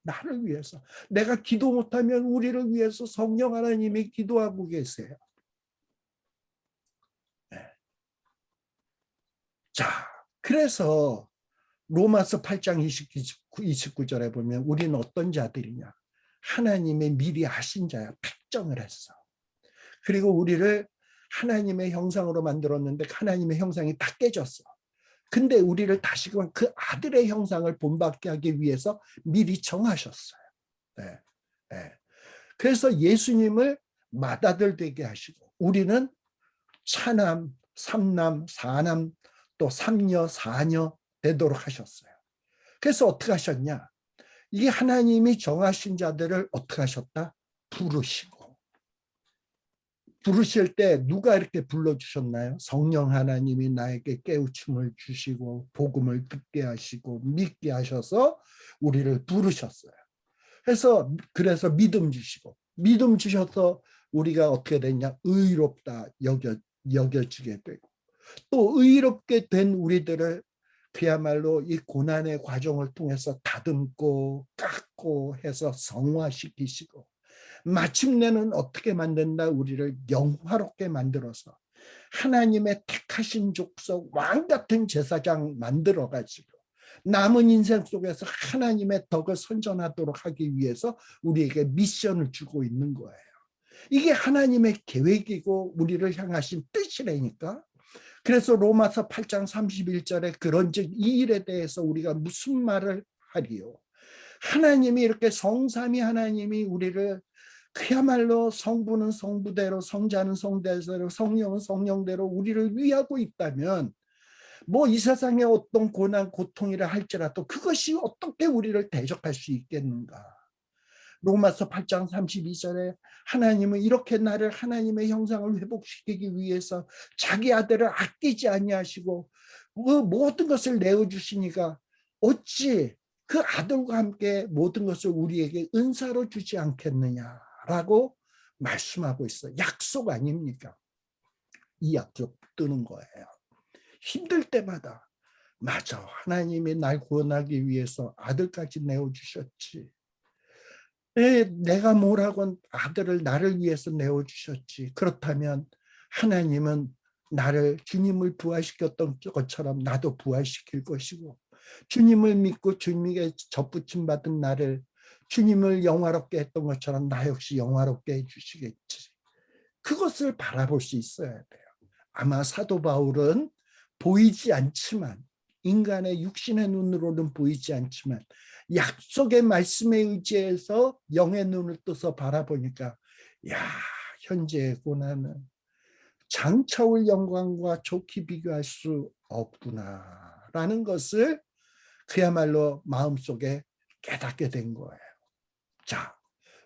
나를 위해서. 내가 기도 못하면 우리를 위해서 성령 하나님이 기도하고 계세요. 네. 자, 그래서 로마서 8장 29절에 보면 우리는 어떤 자들이냐? 하나님의 미리 아신 자야. 택정을 했어. 그리고 우리를 하나님의 형상으로 만들었는데 하나님의 형상이 다 깨졌어. 근데 우리를 다시금 그 아들의 형상을 본받게 하기 위해서 미리 정하셨어요. 네. 네. 그래서 예수님을 맏아들 되게 하시고 우리는 차남, 삼남, 사남, 또 삼녀, 사녀 되도록 하셨어요. 그래서 어떻게 하셨냐? 이게 하나님이 정하신 자들을 어떻게 하셨다? 부르시고. 부르실 때 누가 이렇게 불러주셨나요? 성령 하나님이 나에게 깨우침을 주시고 복음을 듣게 하시고 믿게 하셔서 우리를 부르셨어요. 그래서 믿음 주시고 믿음 주셔서 우리가 어떻게 됐냐? 의롭다 여겨지게 되고 또 의롭게 된 우리들을 그야말로 이 고난의 과정을 통해서 다듬고 깎고 해서 성화시키시고 마침내는 어떻게 만든다? 우리를 영화롭게 만들어서 하나님의 택하신 족속 왕 같은 제사장 만들어가지고 남은 인생 속에서 하나님의 덕을 선전하도록 하기 위해서 우리에게 미션을 주고 있는 거예요. 이게 하나님의 계획이고 우리를 향하신 뜻이라니까. 그래서 로마서 8장 31절에 그런즉 이 일에 대해서 우리가 무슨 말을 하리요? 하나님이 이렇게 성삼위 하나님이 우리를 그야말로 성부는 성부대로 성자는 성자대로 성령은 성령대로 우리를 위하고 있다면 뭐 이 세상에 어떤 고난 고통이라 할지라도 그것이 어떻게 우리를 대적할 수 있겠는가. 로마서 8장 32절에 하나님은 이렇게 나를 하나님의 형상을 회복시키기 위해서 자기 아들을 아끼지 아니하시고 그 모든 것을 내어주시니까 어찌 그 아들과 함께 모든 것을 우리에게 은사로 주지 않겠느냐라고 말씀하고 있어요. 약속 아닙니까? 이 약속 붙드는 거예요. 힘들 때마다 맞아. 하나님이 날 구원하기 위해서 아들까지 내어주셨지. 내가 뭐라고 아들을 나를 위해서 내어주셨지. 그렇다면 하나님은 나를 주님을 부활시켰던 것처럼 나도 부활시킬 것이고 주님을 믿고 주님에게 접붙임 받은 나를 주님을 영화롭게 했던 것처럼 나 역시 영화롭게 해주시겠지. 그것을 바라볼 수 있어야 돼요. 아마 사도 바울은 보이지 않지만 인간의 육신의 눈으로는 보이지 않지만 약속의 말씀에 의지해서 영의 눈을 떠서 바라보니까 야, 현재의 고난은 장차올 영광과 좋게 비교할 수 없구나라는 것을 그야말로 마음속에 깨닫게 된 거예요. 자,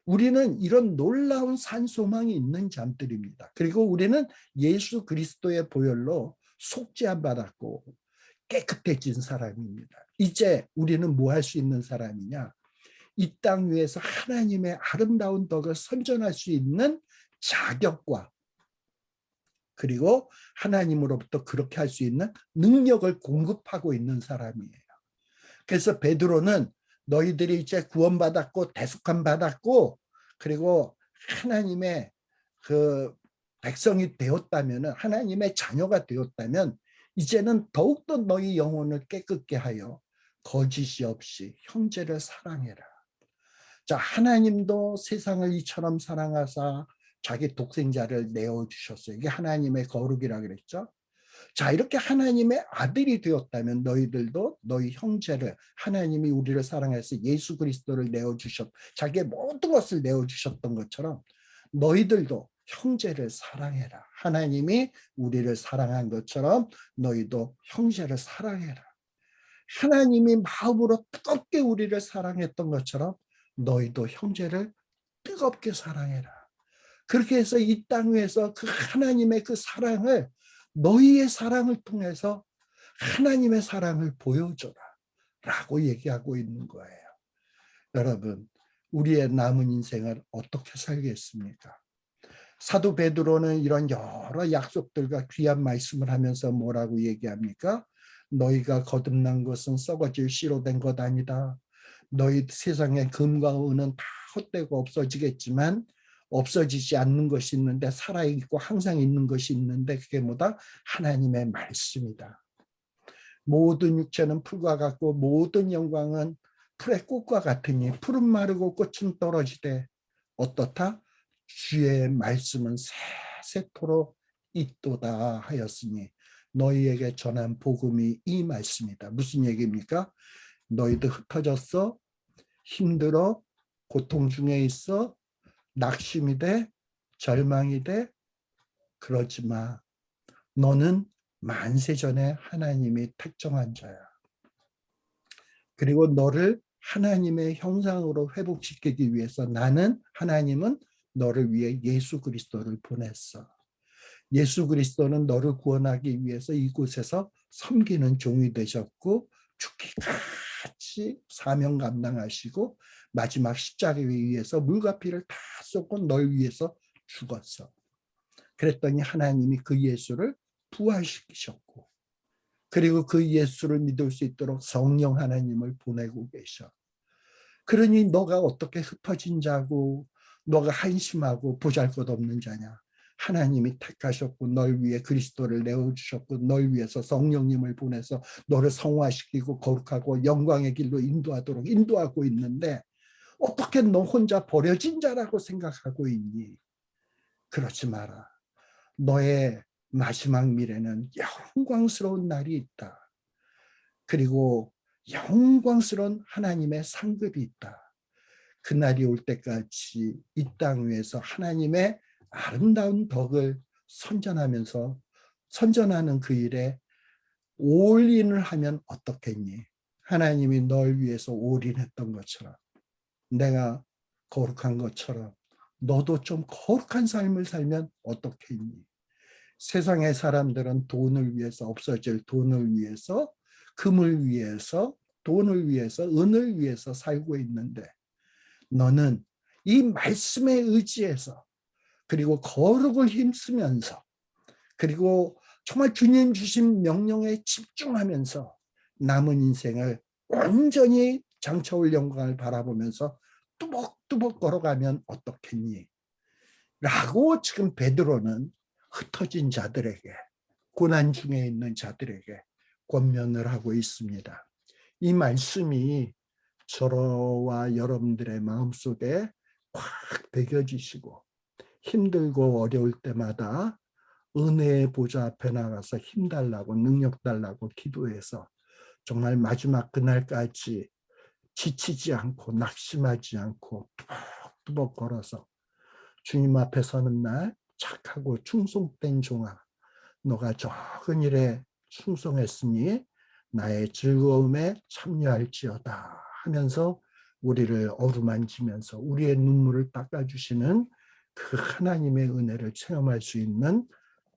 우리는 이런 놀라운 산소망이 있는 자들입니다. 그리고 우리는 예수 그리스도의 보혈로 속죄함 받았고 깨끗해진 사람입니다. 이제 우리는 뭐 할 수 있는 사람이냐? 이 땅 위에서 하나님의 아름다운 덕을 선전할 수 있는 자격과 그리고 하나님으로부터 그렇게 할 수 있는 능력을 공급하고 있는 사람이에요. 그래서 베드로는 너희들이 이제 구원받았고 대속함 받았고 그리고 하나님의 그 백성이 되었다면 하나님의 자녀가 되었다면 이제는 더욱더 너희 영혼을 깨끗게 하여 거짓이 없이 형제를 사랑해라. 자, 하나님도 세상을 이처럼 사랑하사 자기 독생자를 내어주셨어요. 이게 하나님의 거룩이라 그랬죠. 자, 이렇게 하나님의 아들이 되었다면 너희들도 너희 형제를 하나님이 우리를 사랑해서 예수 그리스도를 자기의 모든 것을 내어주셨던 것처럼 너희들도 형제를 사랑해라. 하나님이 우리를 사랑한 것처럼 너희도 형제를 사랑해라. 하나님이 마음으로 뜨겁게 우리를 사랑했던 것처럼 너희도 형제를 뜨겁게 사랑해라. 그렇게 해서 이 땅 위에서 그 하나님의 그 사랑을, 너희의 사랑을 통해서 하나님의 사랑을 보여줘라 라고 얘기하고 있는 거예요. 여러분, 우리의 남은 인생을 어떻게 살겠습니까? 사도 베드로는 이런 여러 약속들과 귀한 말씀을 하면서 뭐라고 얘기합니까? 너희가 거듭난 것은 썩어질 씨로 된 것 아니다. 너희 세상의 금과 은은 다 헛되고 없어지겠지만 없어지지 않는 것이 있는데, 살아있고 항상 있는 것이 있는데, 그게 뭐다? 하나님의 말씀이다. 모든 육체는 풀과 같고 모든 영광은 풀의 꽃과 같으니 풀은 마르고 꽃은 떨어지되 어떻다? 주의 말씀은 세세토록 있도다 하였으니 너희에게 전한 복음이 이 말씀이다. 무슨 얘기입니까? 너희도 흩어졌어, 힘들어, 고통 중에 있어, 낙심이 돼, 절망이 돼, 그러지 마. 너는 만세전에 하나님이 택정한 자야. 그리고 너를 하나님의 형상으로 회복시키기 위해서 하나님은 너를 위해 예수 그리스도를 보냈어. 예수 그리스도는 너를 구원하기 위해서 이곳에서 섬기는 종이 되셨고 죽기까지 사명 감당하시고 마지막 십자가에 의해서 물과 피를 다 쏟고 널 위해서 죽었어. 그랬더니 하나님이 그 예수를 부활시키셨고, 그리고 그 예수를 믿을 수 있도록 성령 하나님을 보내고 계셔. 그러니 너가 어떻게 흩어진 자고 너가 한심하고 보잘것없는 자냐? 하나님이 택하셨고 널 위해 그리스도를 내어주셨고 널 위해서 성령님을 보내서 너를 성화시키고 거룩하고 영광의 길로 인도하도록 인도하고 있는데, 어떻게 너 혼자 버려진 자라고 생각하고 있니? 그렇지 마라. 너의 마지막 미래는 영광스러운 날이 있다. 그리고 영광스러운 하나님의 상급이 있다. 그날이 올 때까지 이 땅 위에서 하나님의 아름다운 덕을 선전하는 그 일에 올인을 하면 어떻겠니? 하나님이 널 위해서 올인했던 것처럼, 내가 거룩한 것처럼 너도 좀 거룩한 삶을 살면 어떻겠니? 세상의 사람들은 돈을 위해서, 없어질 돈을 위해서, 금을 위해서, 돈을 위해서, 은을 위해서 살고 있는데, 너는 이 말씀에 의지해서, 그리고 거룩을 힘쓰면서, 그리고 정말 주님 주신 명령에 집중하면서 남은 인생을 온전히 장차올 영광을 바라보면서 뚜벅뚜벅 걸어가면 어떻겠니? 라고 지금 베드로는 흩어진 자들에게, 고난 중에 있는 자들에게 권면을 하고 있습니다. 이 말씀이 저와 여러분들의 마음속에 꽉 배겨지시고 힘들고 어려울 때마다 은혜의 보좌 앞에 나가서 힘달라고, 능력 달라고 기도해서 정말 마지막 그날까지 지치지 않고 낙심하지 않고 뚜벅뚜벅 걸어서 주님 앞에 서는 날 착하고 충성된 종아, 너가 적은 일에 충성했으니 나의 즐거움에 참여할지어다 하면서 우리를 어루만지면서 우리의 눈물을 닦아주시는 그 하나님의 은혜를 체험할 수 있는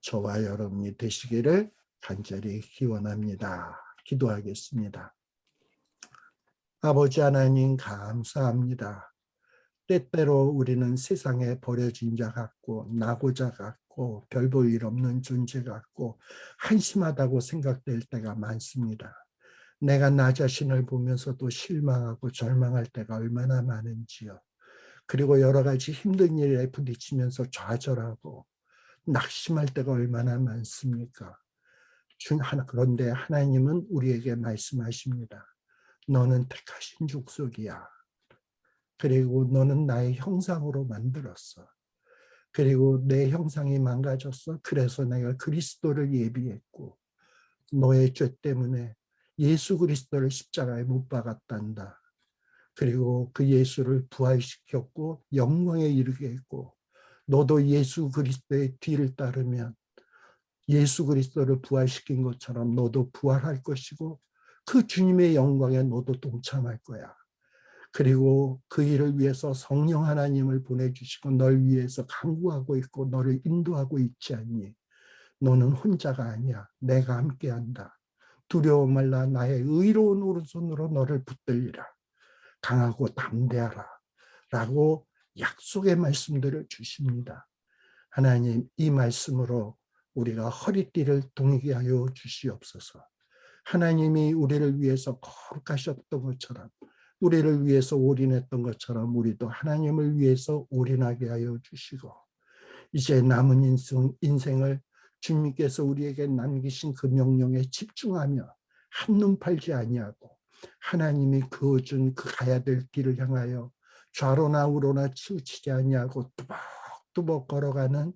저와 여러분이 되시기를 간절히 기원합니다. 기도하겠습니다. 아버지 하나님, 감사합니다. 때때로 우리는 세상에 버려진 자 같고 나고자 같고 별 볼 일 없는 존재 같고 한심하다고 생각될 때가 많습니다. 내가 나 자신을 보면서도 실망하고 절망할 때가 얼마나 많은지요. 그리고 여러 가지 힘든 일에 부딪히면서 좌절하고 낙심할 때가 얼마나 많습니까? 그런데 하나님은 우리에게 말씀하십니다. 너는 택하신 족속이야. 그리고 너는 나의 형상으로 만들었어. 그리고 내 형상이 망가졌어. 그래서 내가 그리스도를 예비했고 너의 죄 때문에 예수 그리스도를 십자가에 못 박았단다. 그리고 그 예수를 부활시켰고 영광에 이르게 했고, 너도 예수 그리스도의 뒤를 따르면 예수 그리스도를 부활시킨 것처럼 너도 부활할 것이고 그 주님의 영광에 너도 동참할 거야. 그리고 그 일을 위해서 성령 하나님을 보내주시고 널 위해서 간구하고 있고 너를 인도하고 있지 않니? 너는 혼자가 아니야. 내가 함께한다. 두려워 말라. 나의 의로운 오른손으로 너를 붙들리라. 강하고 담대하라. 라고 약속의 말씀들을 주십니다. 하나님, 이 말씀으로 우리가 허리띠를 동이게 하여 주시옵소서. 하나님이 우리를 위해서 거룩하셨던 것처럼, 우리를 위해서 올인했던 것처럼 우리도 하나님을 위해서 올인하게 하여 주시고, 이제 남은 인생을 주님께서 우리에게 남기신 그 명령에 집중하며 한눈 팔지 아니하고 하나님이 그어준 그 가야 될 길을 향하여 좌로나 우로나 치우치지 아니하고 뚜벅뚜벅 걸어가는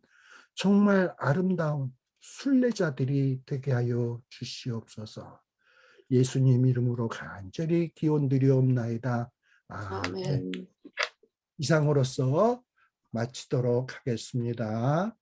정말 아름다운 순례자들이 되게 하여 주시옵소서. 예수님 이름으로 간절히 기원드리옵나이다. 아멘. 아멘. 이상으로서 마치도록 하겠습니다.